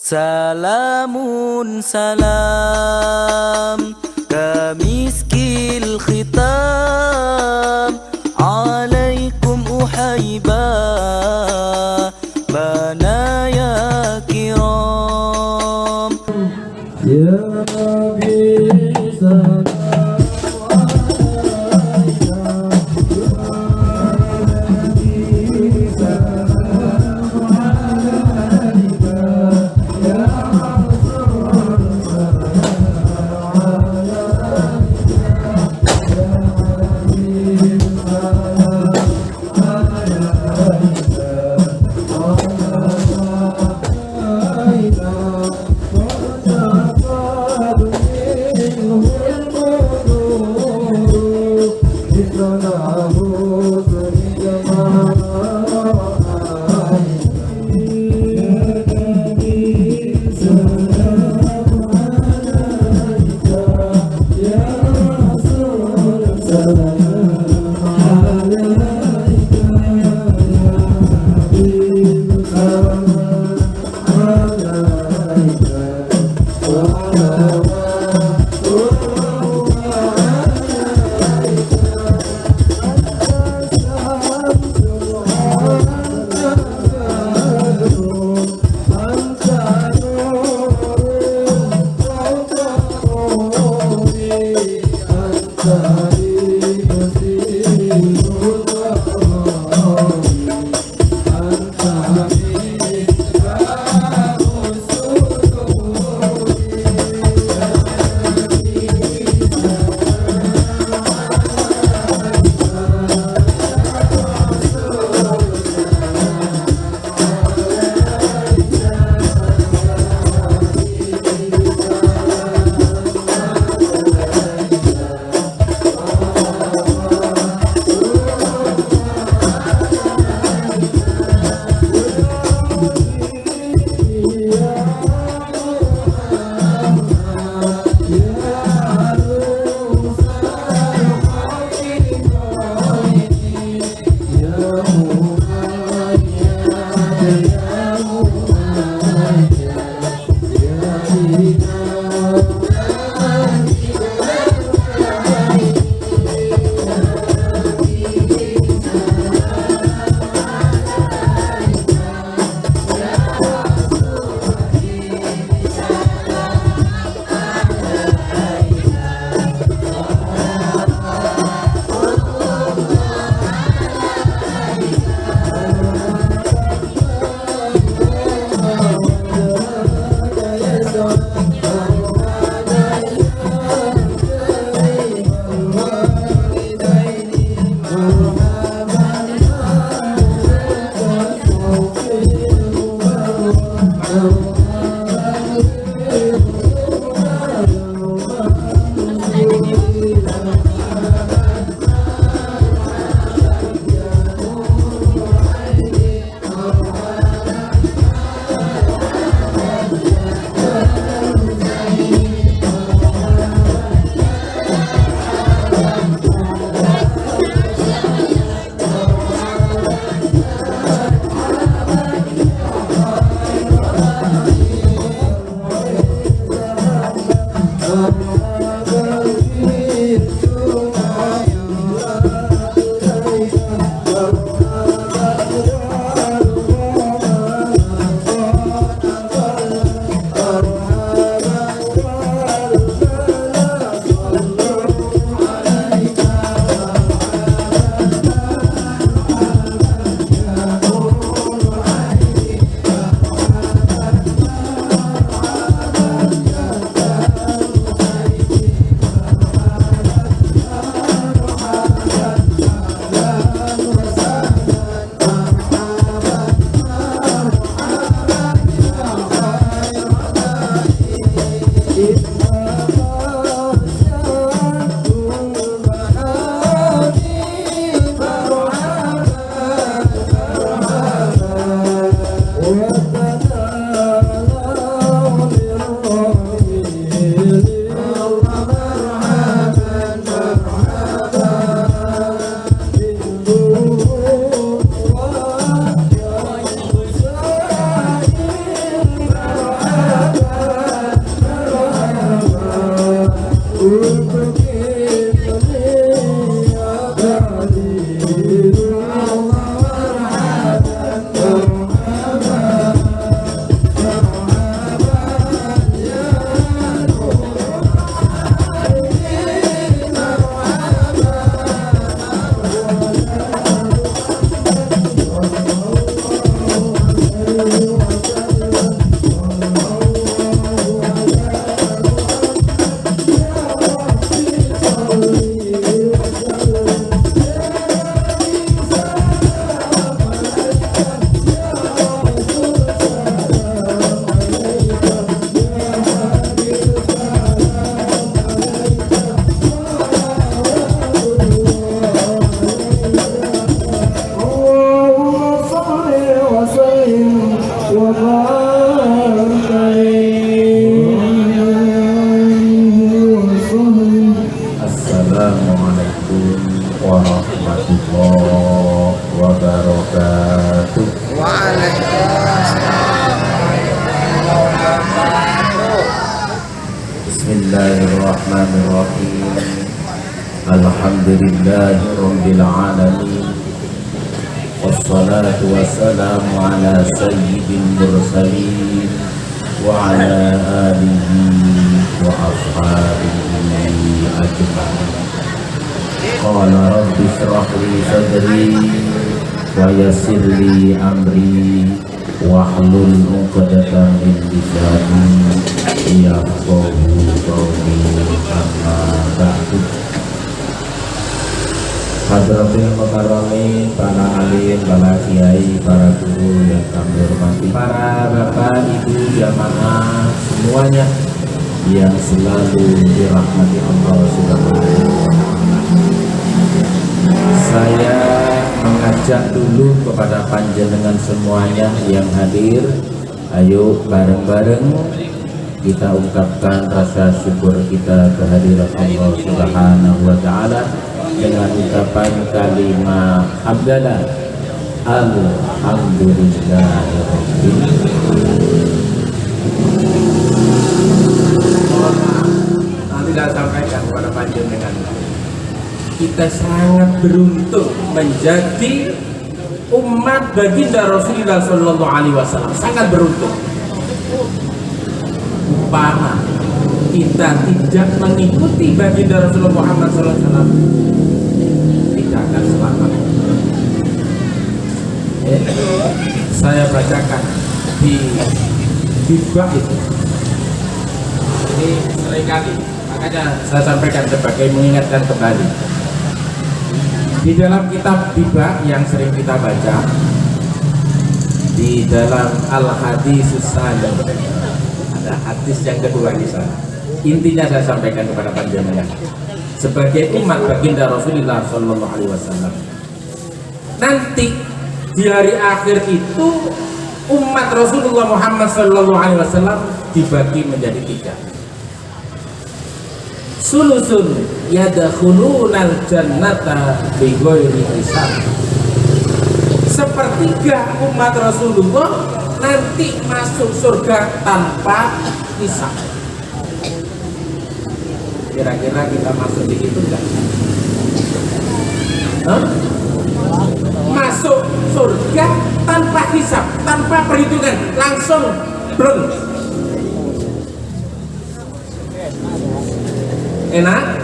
Salamun salam kamiskil khitam alaikum uhaiba banaya kiram ya bisa. Alhamdulillahi Rabbil Alamin. Wassalatu wassalamu ala sayyidil mursalin wa ala alihi wa ashabihi ajma'in. Qala rabbi shrah li sadri wa yassir li amri wahlul 'uqdatam min lisani yafqahu qawli. Amma ba'du. Hadratil mukarramin, para alim, para kiai, para guru yang kami hormati, para bapak, ibu, jamaah semuanya yang selalu dirahmati Allah Subhanahu wa Ta'ala. Saya mengajak dulu kepada panjenengan semuanya yang hadir, ayo bareng-bareng kita ungkapkan rasa syukur kita kehadiran Allah Subhanahu wa Ta'ala dengan ucapan kalimat hamdalah, alhamdulillahirabbil alamin. Nanti saya sampaikan kepada panjenengan, kita sangat beruntung menjadi umat baginda Rasulullah Sallallahu Alaihi Wasallam. Sangat beruntung. Umpama kita tidak mengikuti baginda Rasulullah Muhammad Sallallahu Alaihi Wasallam, tidak akan selamat. Saya bacakan di bab itu. Ini seringkali, makanya saya sampaikan sebagai mengingatkan kembali. Di dalam kitab Bibah yang sering kita baca, di dalam Al-Hadisus Salim, ada hadis yang kedua di sana. Intinya saya sampaikan kepada panjenengan sebagai umat baginda Rasulullah Sallallahu Alaihi Wasallam. Nanti di hari akhir itu umat Rasulullah Muhammad Sallallahu Alaihi Wasallam dibagi menjadi tiga. Sulusun yadkhulunal jannata bighairi hisab. Sepertiga umat Rasulullah nanti masuk surga tanpa hisab. Kira-kira kita masuk di situ enggak? Masuk surga tanpa hisab, tanpa perhitungan, langsung bleng. Enak?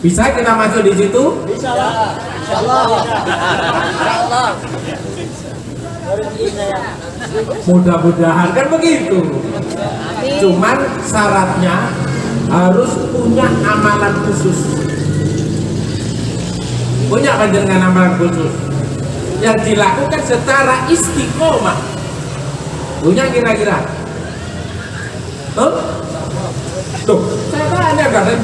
Bisa kita masuk di situ? Bisa. Insyaallah. Mudah-mudahan kan begitu. Cuman syaratnya harus punya amalan khusus. Punya panjenengan amalan khusus yang dilakukan secara istiqomah. Punya kira-kira? Tuh, saya tanya kan?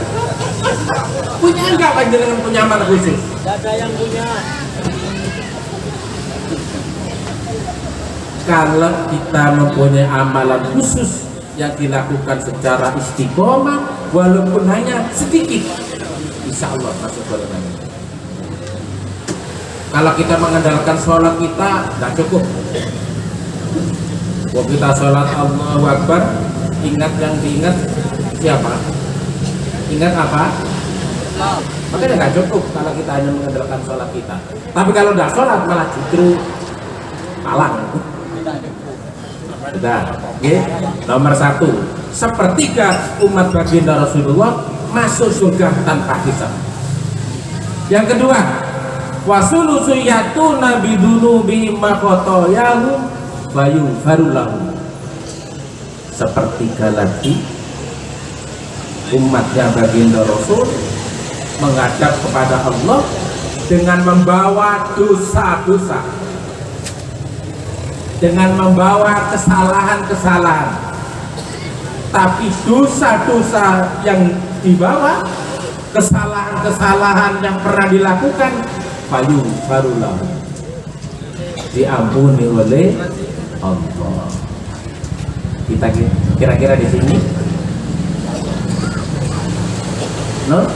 Punya enggak panjenengan punya amalan khusus? Tidak ada yang punya. Kalau kita mempunyai amalan khusus yang dilakukan secara istiqomah, walaupun hanya sedikit, insya Allah masuk golongan ini. Kalau kita mengandalkan sholat kita, tidak cukup. Kalau kita sholat Allahu Akbar, ingat yang diingat siapa? Ingat apa? Makanya nggak cukup kalau kita hanya mengandalkan sholat kita. Tapi kalau tidak sholat malah justru kalah. Sudah, okay. Nomor satu, sepertiga umat baginda Rasulullah masuk surga tanpa hisab. Yang kedua, wasulusyatu nabi dulu bima khotoyahu bayu farulahu. Sepertiga lagi umatnya baginda Rasul menghadap kepada Allah dengan membawa dosa-dosa, dengan membawa kesalahan-kesalahan, tapi dosa-dosa yang dibawa, kesalahan-kesalahan yang pernah dilakukan, bayu farulahu, diampuni oleh Allah. Kita kira-kira di sini, no?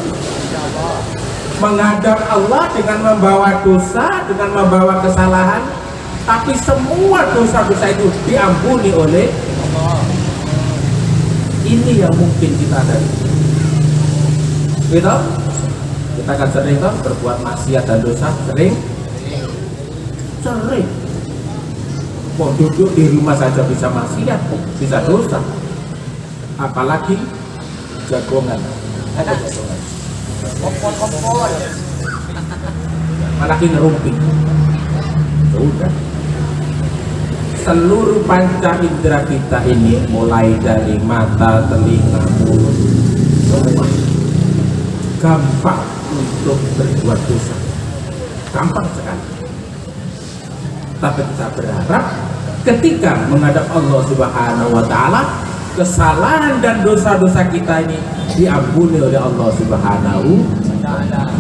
Menghadap Allah dengan membawa dosa, dengan membawa kesalahan, tapi semua dosa-dosa itu diampuni oleh Allah. Ini yang mungkin kita ada. Gitu? Kita kan sering toh berbuat maksiat dan dosa, sering. Mau duduk di rumah saja bisa maksiat, bisa dosa. Apalagi jagongan. Ada jagongan. Apalagi ngerumpi. Sudah. Seluruh panca indera kita ini, mulai dari mata, telinga, mulut, semua gampang untuk berbuat dosa, gampang sekali. Tapi kita berharap ketika menghadap Allah Subhanahu wa Ta'ala, kesalahan dan dosa-dosa kita ini diampuni oleh Allah Subhanahu wa Ta'ala.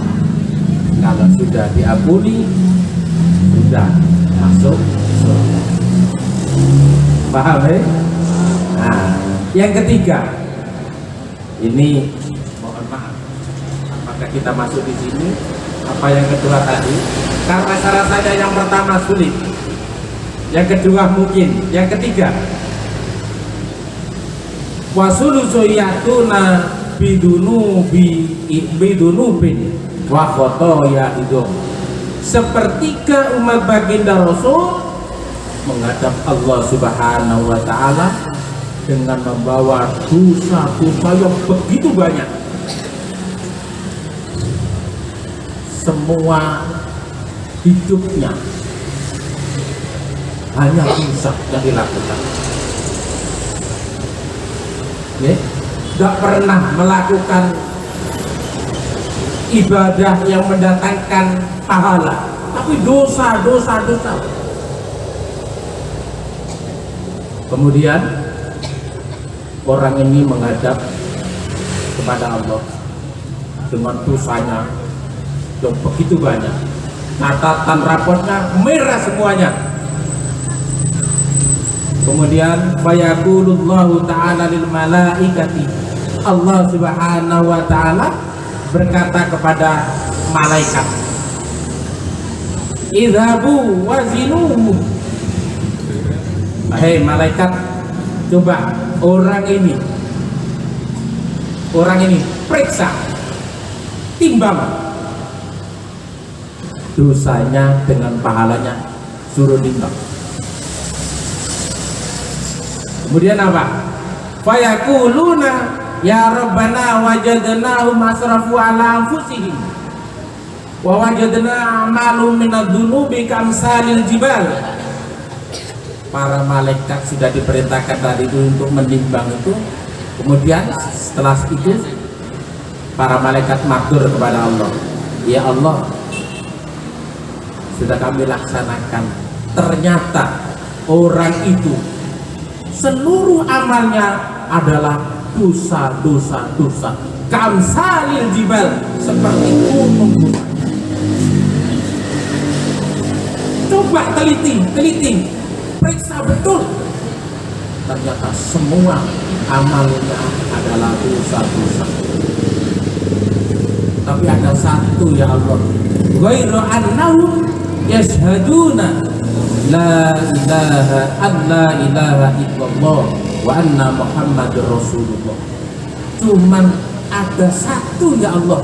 Kalau sudah diampuni, sudah masuk surga. Paham ya? Nah, yang ketiga, ini mohon maaf, apakah kita masuk di sini? Apa yang kedua tadi? Karena rasanya yang pertama sulit, yang kedua mungkin, yang ketiga wasulusoyatuna bidunubin wa khotoya idom. Sepertiga umat baginda Rasul menghadap Allah Subhanahu wa Ta'ala dengan membawa dosa-dosa yang begitu banyak. Semua hidupnya hanya dosa yang dilakukan. Tidak pernah melakukan ibadah yang mendatangkan pahala, tapi dosa. Kemudian orang ini menghadap kepada Allah dengan dosanya yang begitu banyak, catatan raportnya merah semuanya. Kemudian fayaqulullahu ta'ala lil malaikati, Allah Subhanahu wa Ta'ala berkata kepada malaikat, idhabu wazinuhu, hei malaikat, coba orang ini periksa, timbang dosanya dengan pahalanya, suruh timbang. Kemudian apa? Fayaquluna ya Rabbana wajadnahum asrafu ala anfusihim wa wajadna a'malum minadz-dzunubi kamsalil jibal. Para malaikat sudah diperintahkan tadi itu untuk menimbang itu. Kemudian setelah itu para malaikat matur kepada Allah, ya Allah, sudah kami laksanakan, ternyata orang itu seluruh amalnya adalah dosa. Kamsalil jibal, seperti gunung. Coba teliti, periksa betul. Ternyata semua amalnya adalah dosa. Tapi ada satu ya Allah, ghairu annahum yashhaduna la ilaha illallah wa anna Muhammadur Rasulullah. Cuman ada satu ya Allah.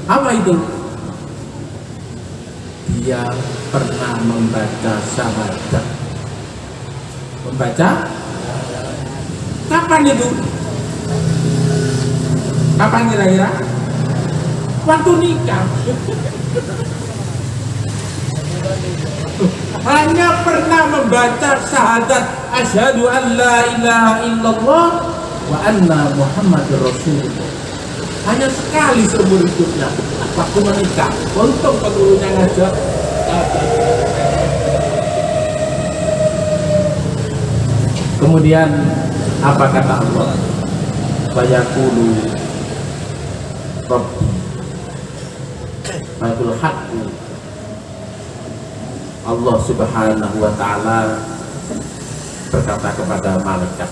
Apa itu? Dia pernah membaca syahadat. Membaca? Kapan itu? Kapan kira-kira? Waktu nikah. Hanya pernah membaca syahadat asyhadu an la ilaha illallah wa anna Muhammadur Rasulullah. Hanya sekali seumur hidupnya waktu menikah. Untung pengurunya ngajak. Kemudian apa kata Allah? Fayaqulu Rabbi fayaqul haqqu. Allah Subhanahu wa Ta'ala berkata kepada malaikat,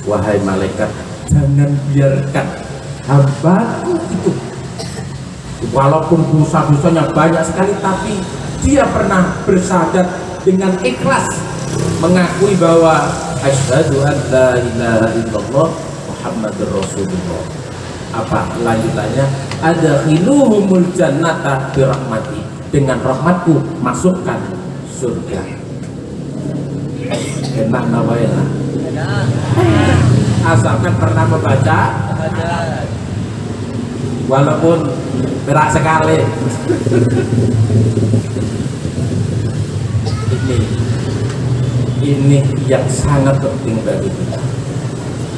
wahai malaikat, jangan biarkan hambaku itu, walaupun dosa-dosanya banyak sekali, tapi dia pernah bersyahadat dengan ikhlas, mengakui bahwa asyhadu an la ilaha illallah Muhammadur Rasulullah. Apa lanjutannya? Adkhiluhumul jannata birahmati, dengan rahmatku masukkan surga. Enak nawaila. Asalkan pernah membaca, walaupun berat sekali. Ini yang sangat penting bagi kita.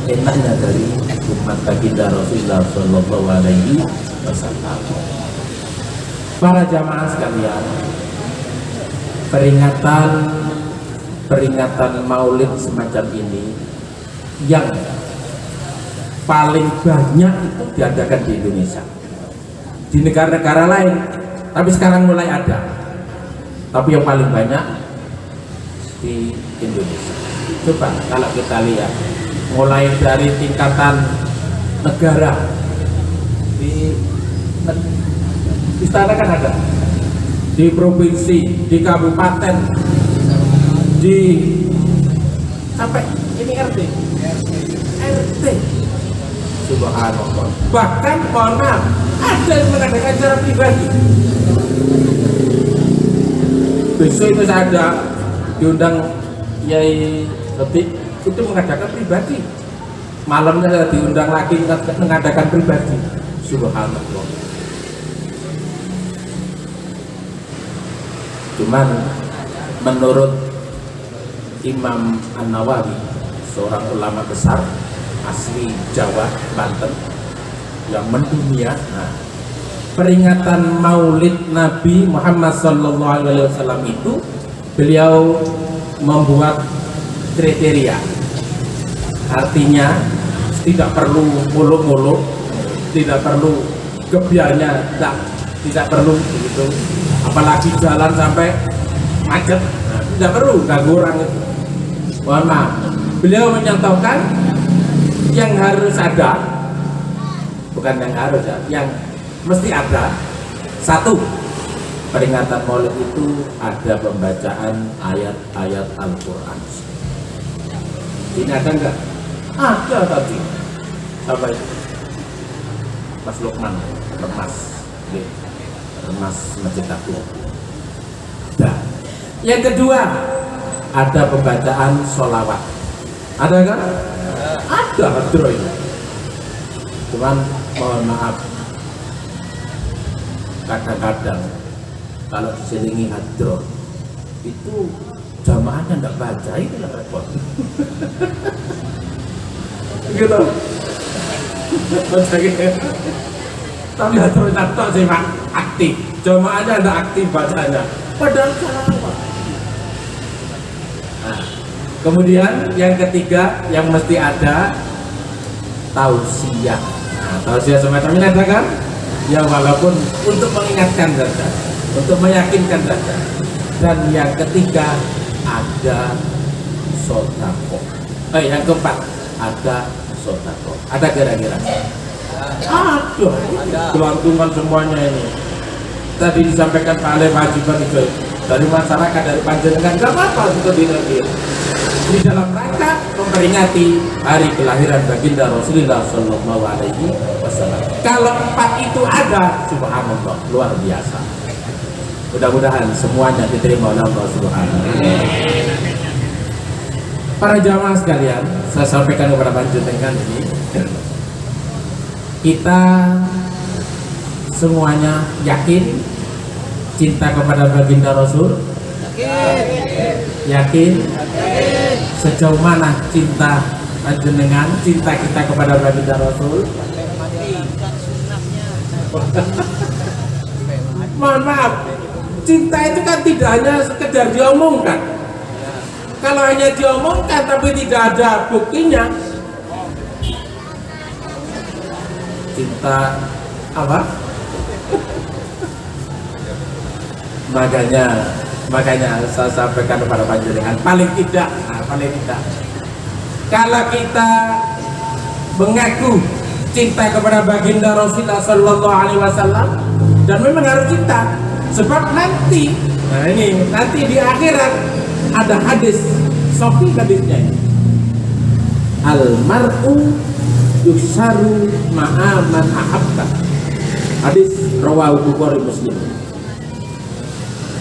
Enaknya dari umat baginda Rasulullah Shallallahu Alaihi Wasallam. Para jamaah sekalian, peringatan Maulid semacam ini yang paling banyak itu diadakan di Indonesia. Di negara-negara lain, tapi sekarang mulai ada. Tapi yang paling banyak di Indonesia. Coba kalau kita lihat, mulai dari tingkatan negara, di istana kan ada, di provinsi, di kabupaten, di sampai ini RT. Subhanallah. Bahkan mohon maaf, ada yang mengadakan acara pribadi. Besok itu saya ada diundang Yai Letik, itu mengadakan pribadi. Malamnya saya diundang lagi mengadakan pribadi. Subhanallah. Cuman menurut Imam An-Nawawi, seorang ulama besar asli Jawa, Banten yang mendunia, peringatan Maulid Nabi Muhammad SAW itu beliau membuat kriteria, artinya tidak perlu muluk-muluk, tidak perlu gebyarnya, tidak perlu begitu, apalagi jalan sampai macet, tidak perlu ganggu orang itu. Mohon maaf, beliau menyatakan yang harus ada, bukan yang harus ya, yang mesti ada. Satu, peringatan Maulid itu ada pembacaan ayat-ayat Al-Quran. Ini ada enggak? Ada tadi. Apa itu? Mas Lukman, Mas Masjid Agung. Nah, yang kedua, ada pembacaan sholawat. Ada kan? Ada hadroh itu. Cuman mohon maaf, kadang-kadang kalau diselingi hadroh itu jamaahnya nggak baca, itu lah repot. Gitu. Tapi hadroh itu sih Pak aktif, jamaahnya nggak aktif bacanya. Padahal salah apa? Nah, kemudian yang ketiga yang mesti ada tausiah. Nah, tausiah semacam ini ada kan? Ya walaupun untuk mengingatkan saja, untuk meyakinkan saja. Dan yang ketiga ada sodako. Yang keempat ada sodako. Ada kira-kira? Aduh, kelantungan semuanya ini. Tadi disampaikan Pak Ale wajiban itu dari masyarakat, dari panjenengan, gak apa-apa untuk dinegir di dalam rangka memperingati hari kelahiran baginda Rasulullah Shallallahu Alaihi Wasallam. Kalau empat itu ada, subhanallah, luar biasa. Mudah-mudahan semuanya diterima oleh Allah Subhanahu. Para jamaah sekalian, saya sampaikan kepada panjenengan ini, kita semuanya yakin cinta kepada baginda Rasul? Yakin? Sejauh mana cinta panjenengan, cinta kita kepada baginda Rasul? Mohon maaf, cinta itu kan tidak hanya sekedar diomongkan. Kalau hanya diomongkan tapi tidak ada buktinya, cinta apa? Makanya saya sampaikan kepada panjenengan, paling tidak kalau kita mengaku cinta kepada baginda Rasulullah Sallallahu Alaihi Wasallam, dan memang harus cinta, sebab nanti di akhirat ada hadis, hadisnya ini, al mar'u yuhsaru ma'aman ahabta. Hadis rawahu Bukhari Muslim.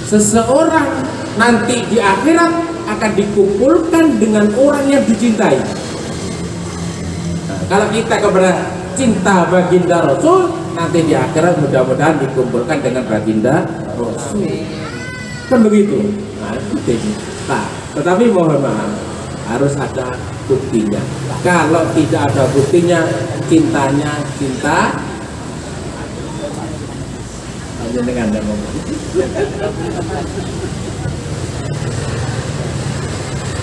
Seseorang nanti di akhirat akan dikumpulkan dengan orang yang dicintai. Nah, kalau kita kepada cinta baginda Rasul, nanti di akhirat mudah-mudahan dikumpulkan dengan baginda Rasul. Kan begitu. Nah, tetapi mohon maaf, harus ada buktinya. Kalau tidak ada buktinya, cintanya cinta dengan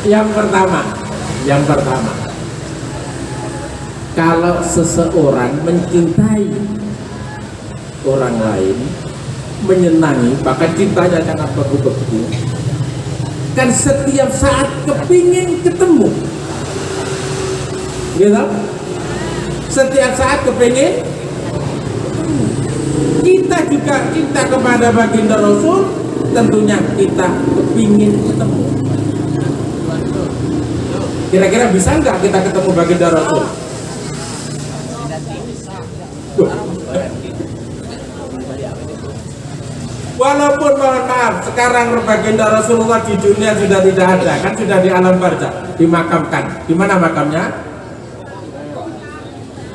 yang pertama, kalau seseorang mencintai orang lain, menyenangi, bahkan cintanya sangat begitu, kan setiap saat kepingin ketemu, gitu? Setiap saat kepingin. Kita juga cinta kepada baginda Rasul, tentunya kita kepingin ketemu. Kira-kira bisa nggak kita ketemu baginda Rasul? Walaupun mohon maaf, sekarang baginda Rasulullah di dunia sudah tidak ada, kan sudah di alam barzakh, dimakamkan. Di mana makamnya?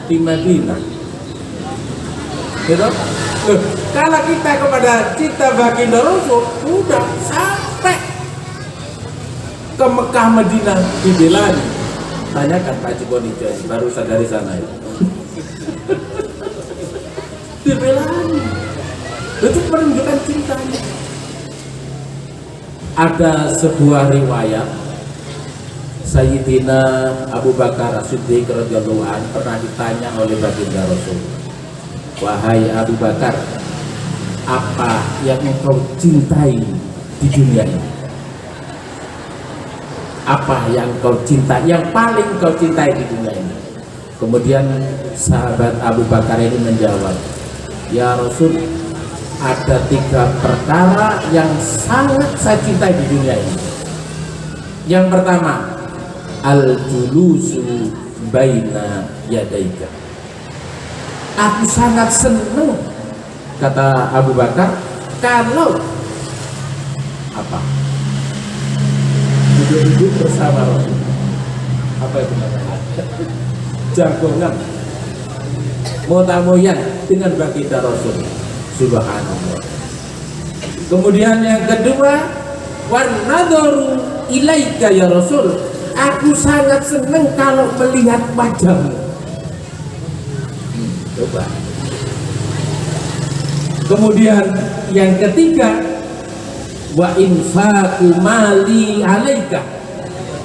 Di Madinah. Gitu? Kalau kita kepada cinta baginda Rasul udah sampai ke Mekah Madinah dibelani. Tanyakan Pak Jiboni baru dari sana ya. Dibelani. Itu menunjukkan cintanya. Ada sebuah riwayat Sayyidina Abu Bakar As-Siddiq radhiyallahu anhu pernah ditanya oleh baginda Rasul, wahai Abu Bakar, apa yang engkau cintai di dunia ini? Apa yang kau cintai, yang paling kau cintai di dunia ini? Kemudian sahabat Abu Bakar ini menjawab, ya Rasul, ada 3 perkara yang sangat saya cintai di dunia ini. Yang pertama, al-julusu baina yadaika. Aku sangat senang, kata Abu Bakar, kalau apa? Duduk bersama Rasul. Apa itu namanya? Jagongan, motamoyan dengan baginda Rasul. Subhanallah. Kemudian yang kedua, wan nadharu ilaika ya Rasul. Aku sangat senang kalau melihat wajahmu. Coba. Kemudian yang ketiga, wa infaqu mali alaika.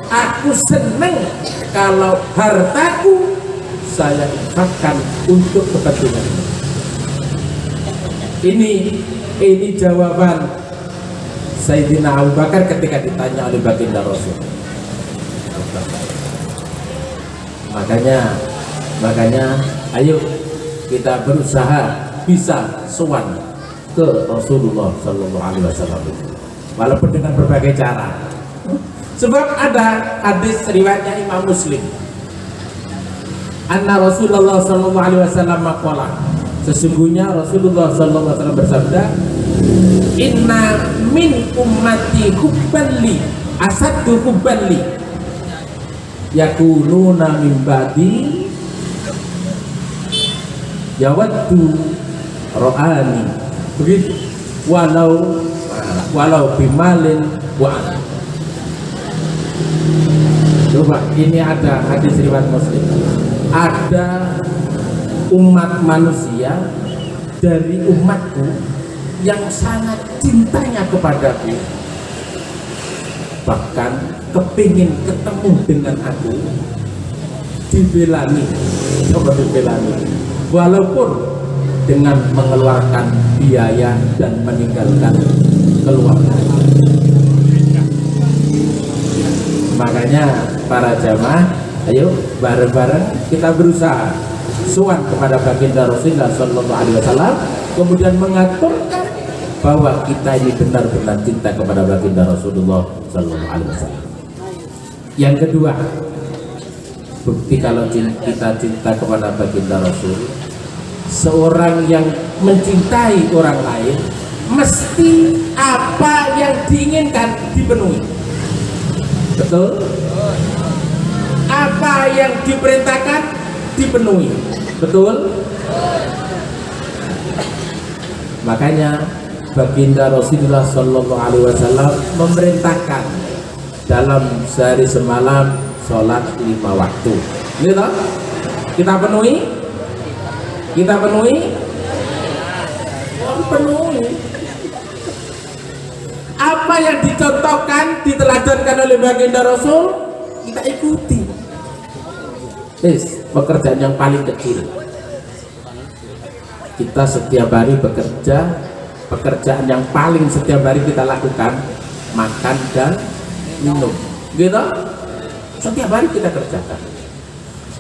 Aku senang kalau hartaku saya infakkan untuk kepentinganmu. Ini jawaban Sayyidina Abu Bakar ketika ditanya oleh baginda Rasul. Makanya ayo kita berusaha bisa sowan ke Rasulullah Sallallahu Alaihi Wasallam, walaupun dengan berbagai cara. Sebab ada hadis riwayatnya Imam Muslim, anna Rasulullah Sallallahu Alaihi Wasallam maqala, sesungguhnya Rasulullah Sallallahu Alaihi Wasallam bersabda, inna min ummati hubballi asaddu hubballi yakununa min ba'di yawaddu ro'ani, begitu, walau bimalin wa. Coba, ini ada hadis riwayat Muslim, ada umat manusia dari umatku yang sangat cintanya kepadaku, bahkan kepingin ketemu dengan aku, dibelani, coba dibelani, walaupun dengan mengeluarkan biaya dan meninggalkan keluarga. Makanya para jamaah, ayo bareng-bareng kita berusaha sowan kepada baginda Rasulullah Sallallahu Alaihi Wasallam, kemudian mengaturkan bahwa kita ini benar-benar cinta kepada baginda Rasulullah Sallallahu Alaihi Wasallam. Yang kedua, Bukti kalau kita cinta kepada baginda Rasul, seorang yang mencintai orang lain mesti apa yang diinginkan dipenuhi. Betul? Apa yang diperintahkan dipenuhi. Betul? Makanya baginda Rasulullah Shallallahu Alaihi Wasallam memerintahkan dalam sehari semalam sholat 5 waktu. Ini toh? Kita penuhi? Kita penuhi? Penuhi. Apa yang dicontohkan, diteladankan oleh baginda Rasul, kita ikuti. Pekerjaan yang paling kecil. Kita setiap hari bekerja, pekerjaan yang paling setiap hari kita lakukan makan dan minum, gitu. Setiap hari kita kerjakan.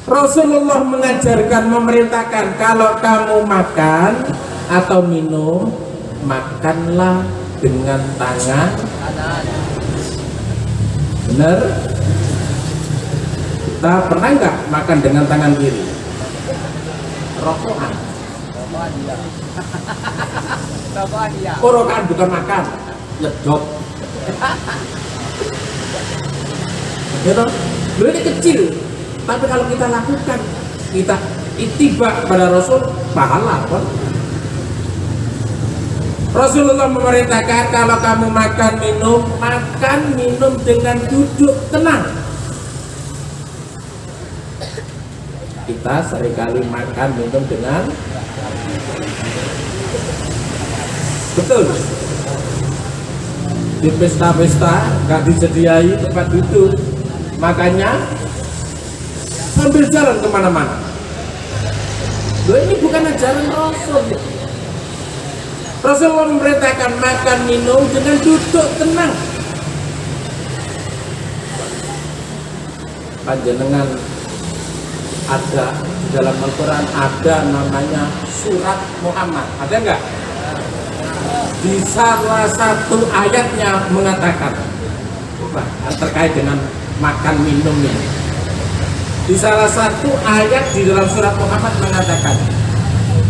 Rasulullah mengajarkan, memerintahkan, kalau kamu makan atau minum, makanlah dengan tangan benar. Kita pernah nggak makan dengan tangan kiri? Rokokan. Rokokan bukan makan, nyedot. Gitu. Ini kecil, tapi kalau kita lakukan, kita ittiba pada Rasul, pahala kan? Rasulullah memerintahkan kalau kamu makan minum dengan duduk tenang. Kita seringkali makan minum dengan betul. Di pesta-pesta gak disediai tempat duduk, makanya sambil jalan kemana-mana. Loh, ini bukan ajaran Rasul. Rasulullah memerintahkan makan minum dengan duduk tenang. Panjenengan ada di dalam Al-Quran ada namanya surat Muhammad, ada enggak? Di salah satu ayatnya mengatakan terkait dengan makan minumnya. Di salah satu ayat di dalam surat Muhammad mengatakan,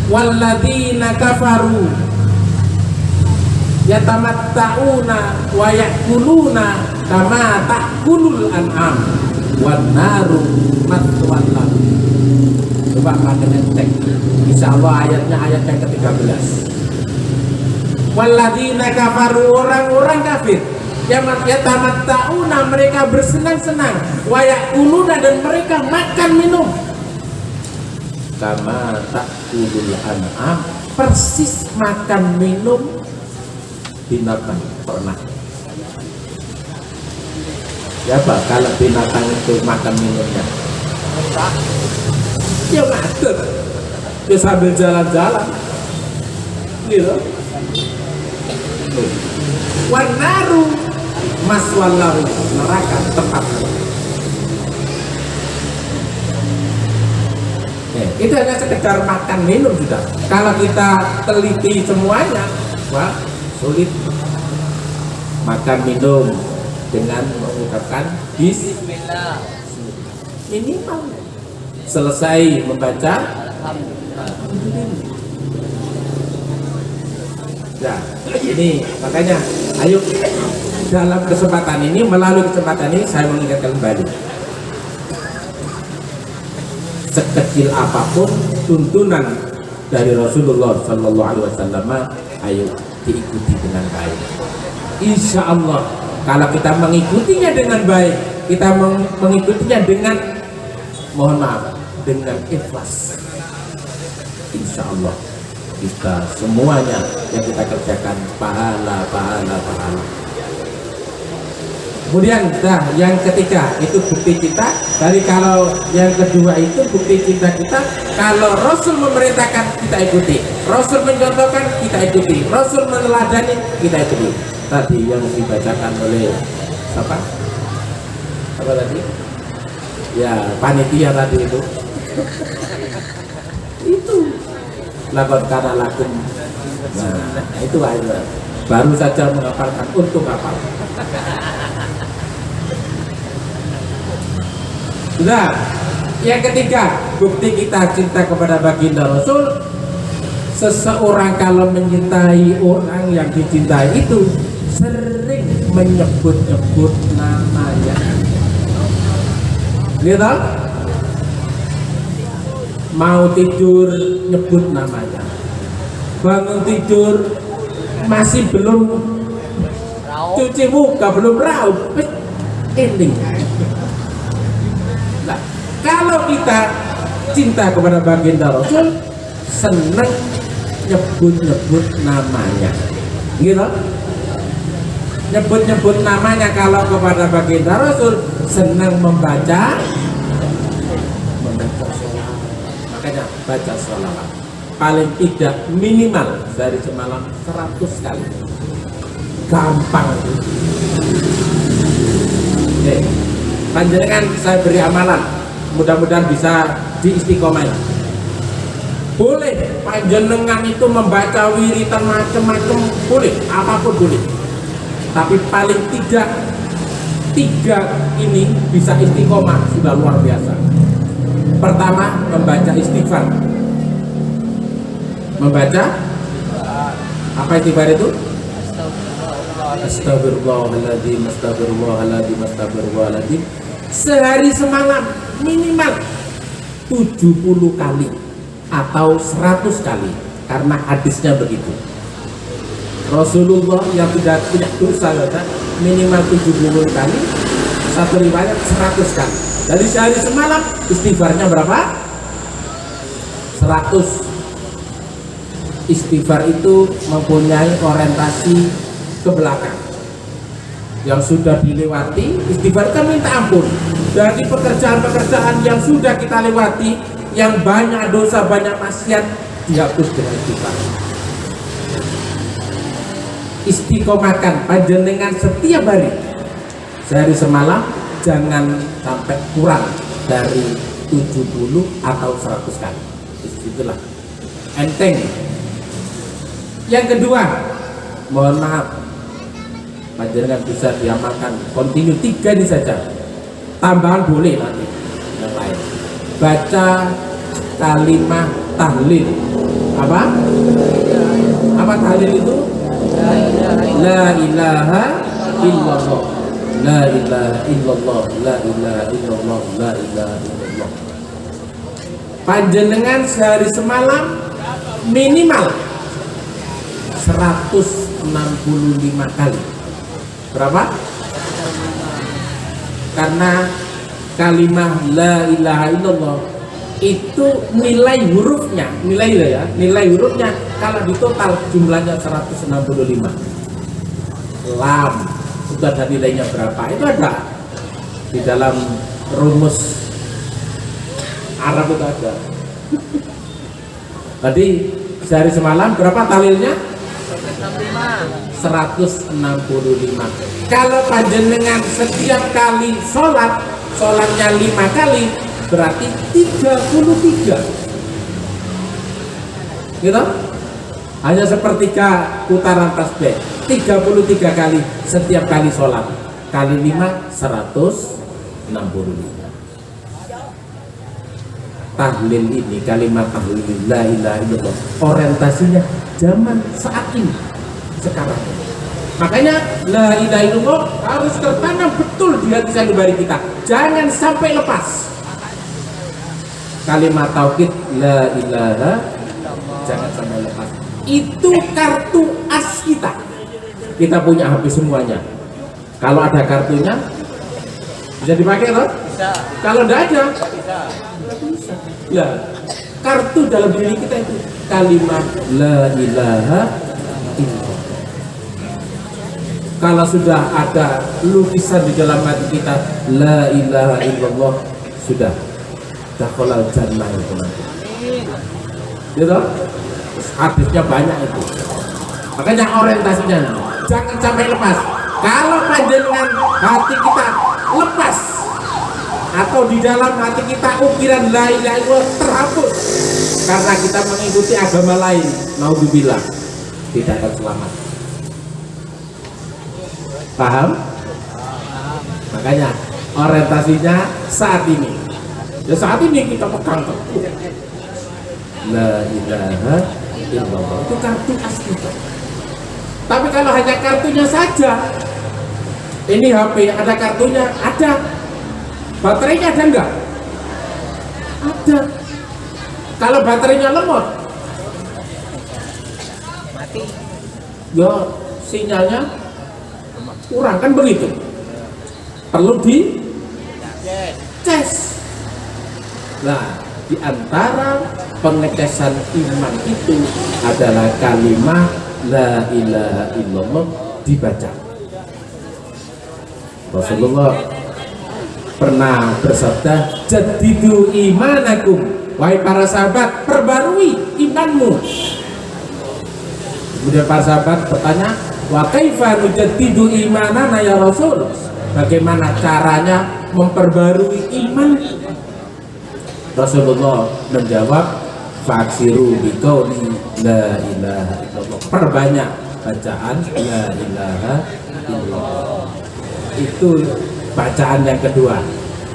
walladzina kafaru yatamatta'una wa ya'kuluna kama ta'kulul an'am wan naru matwan lahum. Coba panjenengan cek. Insyaallah ayatnya ayat yang ke-13. Walladzina kafaru, orang-orang kafir, yang yatamatta'una, mereka bersenang-senang, wa ya'kuluna, dan mereka makan minum kama ta'kulul an'am, persis makan minum binatang pernah. Siapa kalau binatang itu makan minumnya? Ya ngatur, dia sambil jalan-jalan gitu. Wanaru maswallahu, neraka tempat. Itu hanya sekedar makan minum sudah. Kalau kita teliti semuanya, wah sulit. Makan minum dengan mengucapkan bismillah minimal, selesai membaca alhamdulillah. Nah, ini makanya ayo dalam kesempatan ini, melalui kesempatan ini saya mengingatkan kembali, sekecil apapun tuntunan dari Rasulullah Shallallahu Alaihi Wasallam, ayo diikuti dengan baik. Insya Allah kalau kita mengikutinya dengan baik, kita mengikutinya dengan, mohon maaf, dengan ikhlas, insya Allah kita semuanya yang kita kerjakan pahala. Kemudian yang ketiga itu bukti cinta. Dari kalau yang kedua itu bukti cinta kita, kalau Rasul memerintahkan kita ikuti, Rasul mencontohkan kita ikuti, Rasul meneladani kita ikuti. Tadi yang dibacakan oleh siapa? Apa tadi? Ya panitia tadi itu. Itu lakon kana lakum. Nah itu aja. Baru saja menghafalkan untuk hafal. Sudah. Yang ketiga, bukti kita cinta kepada baginda Rasul, seseorang kalau mencintai orang yang dicintai itu sering menyebut-nyebut namanya. Gitu? Mau tidur nyebut namanya, bangun tidur masih belum cuci muka, belum raup, ending. Nah, kalau kita cinta kepada baginda Rasul, senang nyebut-nyebut namanya, gitu. Nyebut-nyebut namanya kalau kepada baginda Rasul, senang membaca sholawat. Makanya baca sholawat paling tidak minimal dari semalam 100 kali. Gampang. Oke, panjenengan saya beri amalan, mudah-mudahan bisa diistiqomah. Boleh panjenengan itu membaca wiritan macam-macam, boleh, apapun boleh, tapi paling tidak 3 ini bisa istiqomah sudah luar biasa. Pertama, membaca istighfar. Membaca apa istighfar itu? Astagfirullahaladzim, astagfirullahaladzim, astagfirullahaladzim. Sehari semalam minimal 70 kali atau 100 kali, karena hadisnya begitu. Rasulullah yang tidak punya dosa minimal 70 kali, satu riwayat 100 kali. Dari sehari semalam istighfarnya berapa? 100. Istighfar itu mempunyai orientasi ke belakang. Yang sudah dilewati, istighfar kan minta ampun. Dari pekerjaan-pekerjaan yang sudah kita lewati, yang banyak dosa, banyak maksiat, dihapus dengan istighfar. Istiqomahkan panjenengan setiap hari, sehari semalam, jangan sampai kurang dari 70 atau 100 kali. Itulah enteng. Yang kedua, mohon maaf, panjenengan bisa diamalkan kontinu 3 ini saja, tambahan boleh nanti yang lain. Baca kalimat tahlil. Apa tahlil itu? La ilaha illallah, la ilaha illallah, la ilaha illallah, la ilaha illallah. Panjenengan sehari semalam minimal 165 kali. Berapa? Karena kalimat la ilaha illallah itu nilai hurufnya, nilai hurufnya kalau di total jumlahnya 165. Lam itu ada nilainya berapa? Itu ada di dalam rumus Arab, itu ada. Tadi sehari semalam berapa tahlilnya? 165. Kalau panjenengan setiap kali sholatnya 5 kali, berarti 33. Gitu? Hanya sepertiga putaran tasbih. 33 kali setiap kali sholat. Kali 5, 165. Tahlil ini, kalimat tahlil la ilaha illallah, orientasinya zaman saat ini, sekarang. Makanya la ilaha illallah harus tertanam betul di hati sanubari kita, jangan sampai lepas. Kalimat tauhid la ilaha jangan sampai lepas. Itu kartu as kita. Kita punya habis semuanya. Kalau ada kartunya bisa dipakai loh. Bisa. Kalau tidak ada bisa. Ya, kartu dalam diri kita itu kalimat la ilaha illallah. Kalau sudah ada lukisan di dalam hati kita la ilaha illallah, sudah dakhalal jannah itu nanti. Gitu? Hadisnya banyak itu. Makanya orientasinya jangan sampai lepas. Kalau panjenengan hati kita lepas, atau di dalam hati kita ukiran la ilaha illallah terhapus karena kita mengikuti agama lain, naudzubillah, tidak akan selamat. Paham? Makanya orientasinya saat ini Ya saat ini kita pegang teguh la ilaha illallah, itu kartu as kita. Tapi kalau hanya kartunya saja, ini HP ada kartunya, ada baterainya, ada enggak? Ada. Kalau baterainya lemot, mati. Ya sinyalnya kurang, kan begitu. Perlu di ces. Nah, di antara pengetesan iman itu adalah kalimat la ilaha illallah dibaca. Rasulullah pernah bersabda, jadidu imanakum, wahai para sahabat, perbarui imanmu. Kemudian para sahabat bertanya, wa kaifa nujaddidu imanana ya Rasul, bagaimana caranya memperbarui iman? Rasulullah menjawab, faksiru biqauli la ilaha illallah, perbanyak bacaan la ilaha illallah. Itu bacaan yang kedua,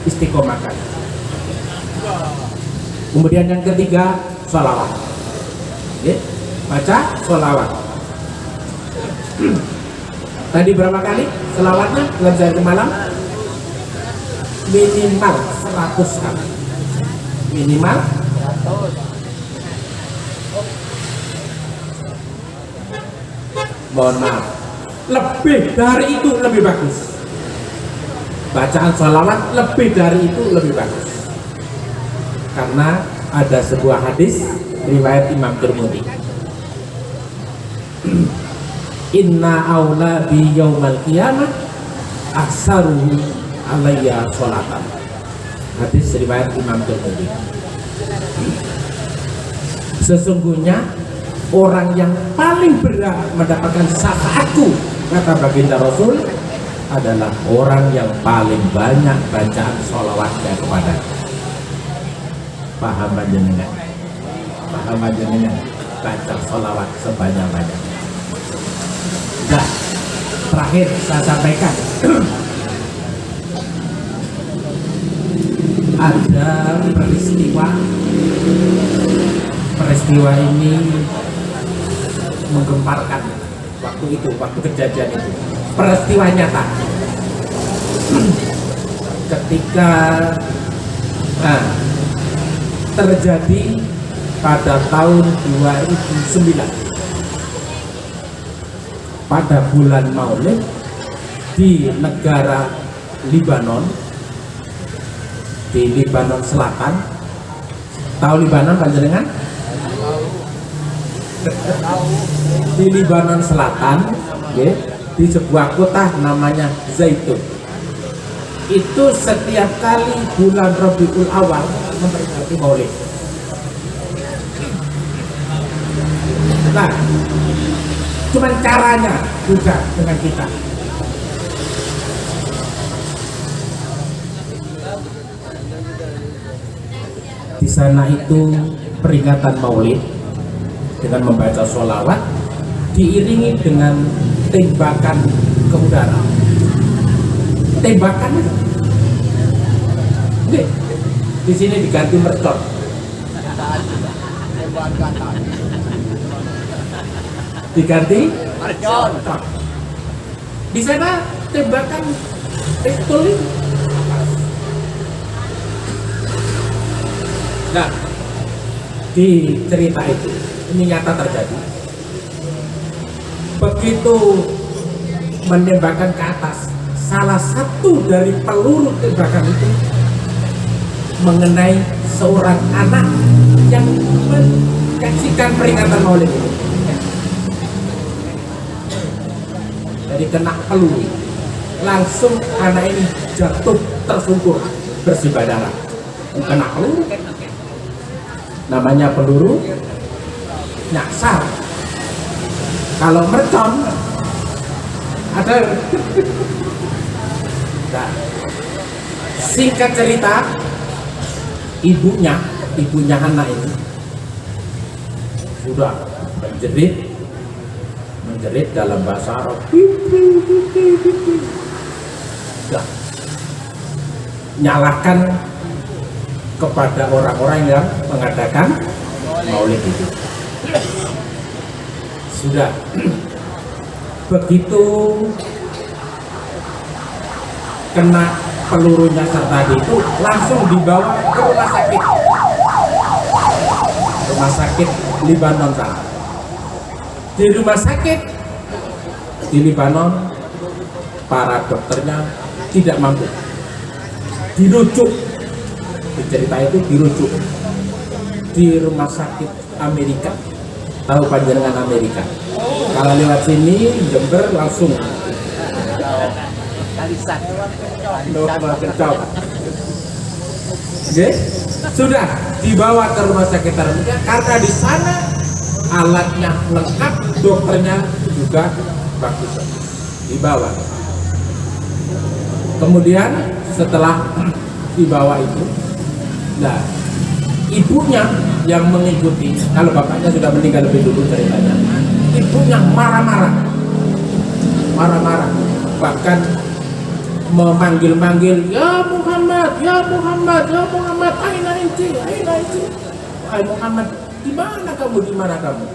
istiqomahkan. Kemudian yang ketiga, sholawat. Baca sholawat. Tadi berapa kali sholawatnya dalam sehari malam? Minimal 100 kali. Minimal 100. Mohon maaf, lebih dari itu lebih bagus. Bacaan sholawat lebih dari itu lebih bagus, karena ada sebuah hadis riwayat Imam Tirmidzi, inna aula bi yaumal qiyamah aksaruhu alayya sholatan. Hadis riwayat Imam Tirmidzi. Sesungguhnya orang yang paling berhak mendapatkan syafaatku, kata baginda Rasul, adalah orang yang paling banyak bacaan sholawatnya kepada. Paham jenengan? Paham jenengan? Baca sholawat sebanyak-banyak. Nah, terakhir saya sampaikan, ada peristiwa ini menggemparkan waktu itu, waktu kejadian itu. Peristiwa nyata ketika terjadi pada tahun 2009 pada bulan Maulid di negara Libanon, di Libanon Selatan. Tahu Libanon panjenengan? Di Libanon Selatan, ya, di sebuah kota namanya Zaitun. Itu setiap kali bulan Rabiul Awal memperingati Maulid. Nah, cuman caranya juga dengan kita. Di sana itu peringatan Maulid dengan membaca sholawat diiringi dengan tembakan ke udara. Tembakan di sini diganti mercon. Diganti mercon. Di sana tembakan pistol ini. Nah, di cerita itu, ini nyata terjadi. Begitu menembakkan ke atas, salah satu dari peluru tembakan itu mengenai seorang anak yang menyaksikan peringatan Maulid itu. Jadi kena peluru, langsung anak ini jatuh tersungkur bersibah darah. Kena peluru, namanya peluru nyasar. Kalau mercon ada. Nah, singkat cerita, ibunya anak itu sudah menjerit dalam bahasa Arab. Sudah nyalakan kepada orang-orang yang mengadakan maulid itu. Sudah begitu kena pelurunya tadi itu langsung dibawa ke rumah sakit Libanon sana. Di rumah sakit di Libanon para dokternya tidak mampu, dirujuk, cerita itu dirujuk di rumah sakit Amerika. Tahu panjenengan Amerika, kalau lewat sini Jember langsung sudah dibawa ke rumah sakit Amerika karena di sana alatnya lengkap, dokternya juga bagus, dibawa. Kemudian setelah dibawa itu, nah ibunya yang mengikuti, kalau bapaknya sudah meninggal lebih dulu ceritanya, ibunya marah-marah, bahkan memanggil-manggil, ya Muhammad, ya Muhammad, ya Muhammad, aina inti, hai Muhammad, di mana kamu?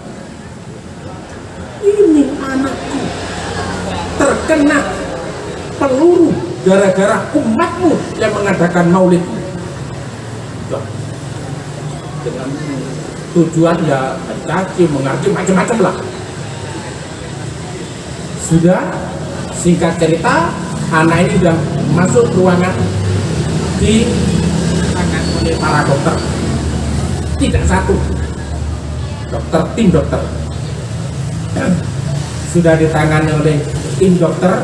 Ini anakku terkena peluru gara-gara umatmu yang mengadakan maulid. Dengan tujuan ya mencaci, mengaji, macam-macam lah. Sudah, singkat cerita, anak ini sudah masuk ruangan ditangani oleh para dokter. Tidak satu dokter, tim dokter sudah ditangani oleh tim dokter.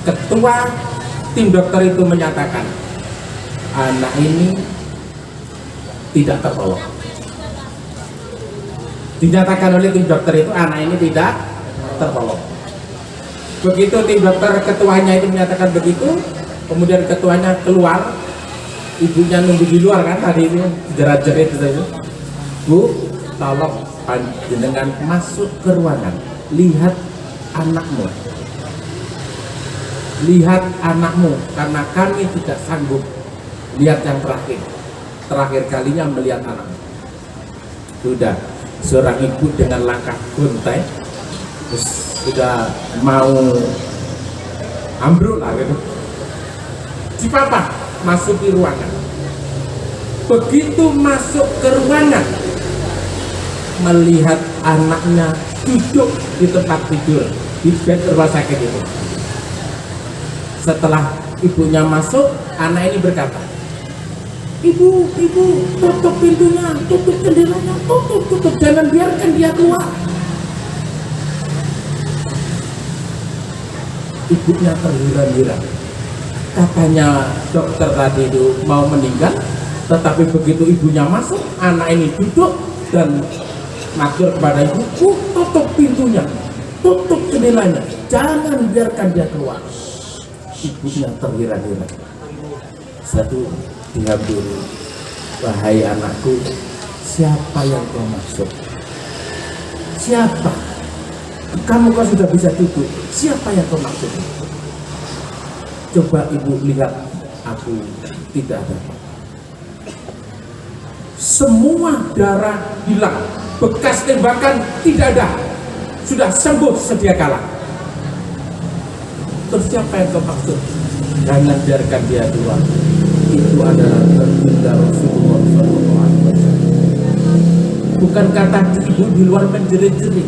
Ketua tim dokter itu menyatakan anak ini tidak tertolong. Dinyatakan oleh tim dokter itu anak ini tidak tertolong. Begitu tim dokter, ketuanya itu menyatakan begitu, kemudian ketuanya keluar, ibunya nunggu di luar kan tadi itu jerat-jerit itu. Bu, tolong panjenengan masuk ke ruangan, lihat anakmu, karena kami tidak sanggup lihat yang terakhir kalinya melihat anak. Sudah, seorang ibu dengan langkah gontai sudah mau ambruk lah gitu. Cipapa masuk di ruangan. Begitu masuk ke ruangan, melihat anaknya duduk di tempat tidur di bed rumah sakit itu. Setelah ibunya masuk, anak ini berkata, Ibu, tutup pintunya, tutup jendelanya, tutup, jangan biarkan dia keluar. Ibunya terhira-hira. Katanya dokter tadi itu mau meninggal, tetapi begitu ibunya masuk, anak ini duduk dan matur kepada ibu, tutup pintunya, tutup jendelanya, jangan biarkan dia keluar. Ibunya terhira-hira. Satu diambil, wahai anakku, siapa yang kau maksud? Siapa? Kamu kau sudah bisa duduk, siapa yang kau maksud? Coba ibu lihat, aku tidak ada. Semua darah hilang, bekas tembakan tidak ada, sudah sembuh sedia kala. Terus siapa yang kau maksud? Jangan biarkan dia keluar. Itu adalah baginda Rasulullah SAW. Bukan kata ibu di luar menjerit-jerit,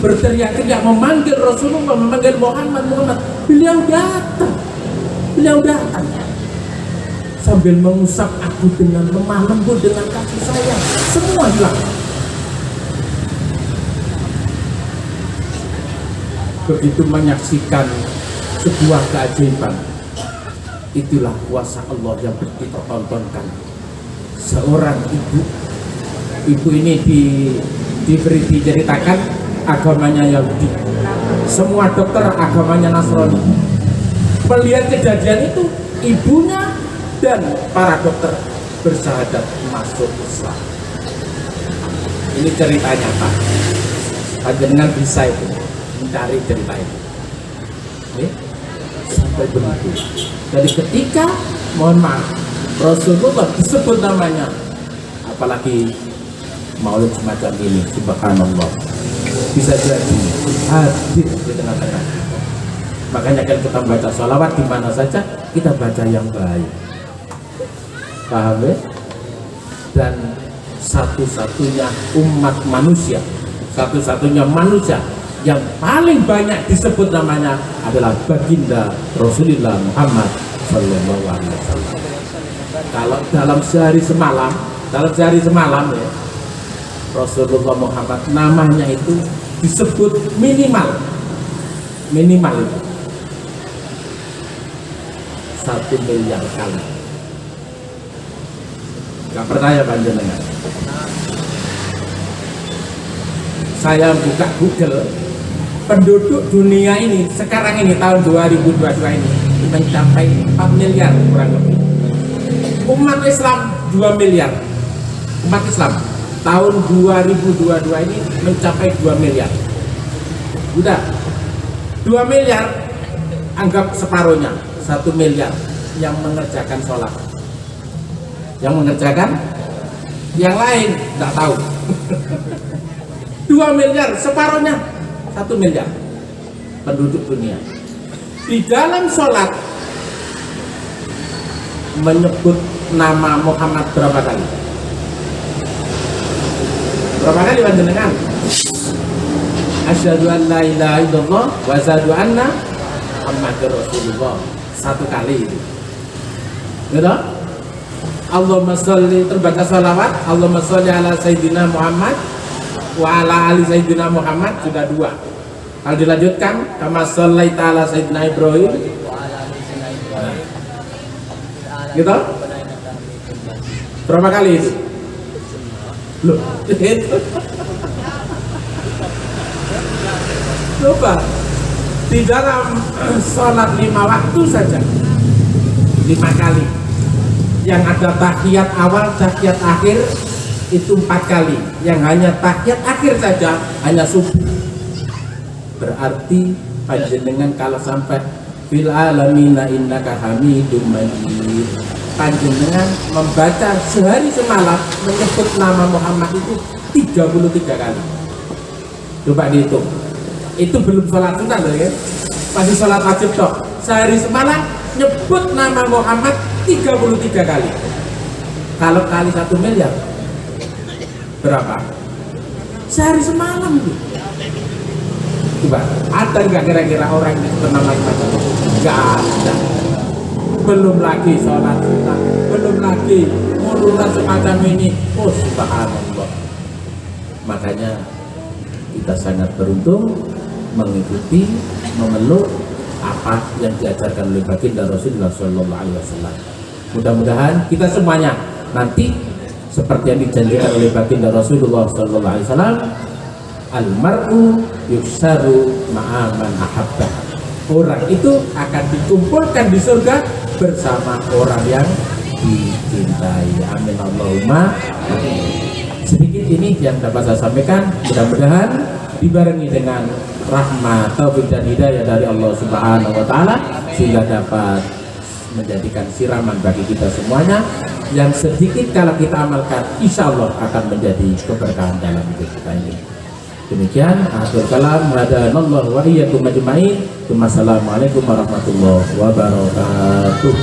berteriak-teriak memanggil Rasulullah, memanggil Muhammad. Beliau datang sambil mengusap aku dengan lemah lembut, dengan kasih sayang. Semua hilang. Begitu menyaksikan sebuah keajaiban, itulah kuasa Allah yang kita tontonkan. Seorang ibu ini diberi diceritakan agamanya Yahudi, semua dokter agamanya Nasrani. Melihat kejadian itu, ibunya dan para dokter bersyahadat masuk Islam. Ini ceritanya Pak, panjenengan bisa itu mencari cerita itu. Sampai begitu. Jadi ketika, mohon maaf, Rasulullah disebut namanya, apalagi maulid semacam ini. Subhanallah, bisa jadi hadir di tengah-tengah. Makanya kalau kita baca sholawat di mana saja, kita baca yang baik, paham ya? Dan satu-satunya umat manusia, satu-satunya manusia yang paling banyak disebut namanya adalah baginda Rasulullah Muhammad Sallallahu Alaihi Wasallam. Kalau dalam sehari semalam ya, Rasulullah Muhammad namanya itu disebut minimal itu 1 miliar kali. Gak percaya panjenengan? Saya buka Google, penduduk dunia ini sekarang ini tahun 2022 ini mencapai 4 miliar kurang lebih. Umat Islam 2 miliar. Umat Islam tahun 2022 ini mencapai 2 miliar. Udah 2 miliar, anggap separuhnya 1 miliar yang mengerjakan sholat. Yang mengerjakan, yang lain tidak tahu. 2 miliar, separuhnya 1 miliar penduduk dunia. Di dalam sholat menyebut nama Muhammad berapa kali? Berapa kali panjenengan? Asyhadu an la ilaha illallah wa asyhadu anna Muhammadar Rasulullah. 1 kali itu. Gitu? Allahumma sholli, terbaca salawat, Allahumma sholli ala Sayyidina Muhammad wa ala ali Sayyidina Muhammad, sudah 2. Kalau dilanjutkan, kama shollaita ala Sayyidina Ibrahim, gitu? Berapa kali itu? Loh, itu coba di dalam sholat 5 waktu saja 5 kali. Yang ada tahiyat awal, tahiyat akhir itu 4 kali. Yang hanya tahiyat akhir saja hanya subuh. Berarti panjenengan kalau sampai fil alamina innaka hamidum majid, panjenengan membaca sehari semalam menyebut nama Muhammad itu 33 kali. Coba dihitung. Itu belum sholat sunnah loh ya. Masih sholat wajib toh. Sehari semalam nyebut nama Muhammad 33 kali. Kalau kali 1 miliar berapa? Sehari semalam tuh. Coba, ada nggak kira-kira orang yang bernama itu? Nggak ada. Belum lagi sholat sunnah, belum lagi urutan semacam ini. Oh subhanallah. Makanya kita sangat beruntung mengikuti, memeluk apa yang diajarkan oleh baginda Rasulullah Sallallahu Alaihi Wasallam. Mudah-mudahan kita semuanya nanti seperti yang dijanjikan oleh baginda Rasulullah Sallallahu Alaihi Wasallam, almar'u yuksaru ma'aman ahabbah. Orang itu akan dikumpulkan di surga bersama orang yang dicintai. Amin Allahumma amin. Sedikit ini yang dapat saya sampaikan, mudah-mudahan dibarengi dengan rahmat, taufik dan hidayah dari Allah Subhanahu wa taala sehingga dapat menjadikan siraman bagi kita semuanya yang sedikit kalau kita amalkan insya Allah akan menjadi keberkahan dalam hidup kita ini. Demikian akhir kalam, hadanallahu wa iyyakum ajmain. Wassalamualaikum warahmatullahi wabarakatuh.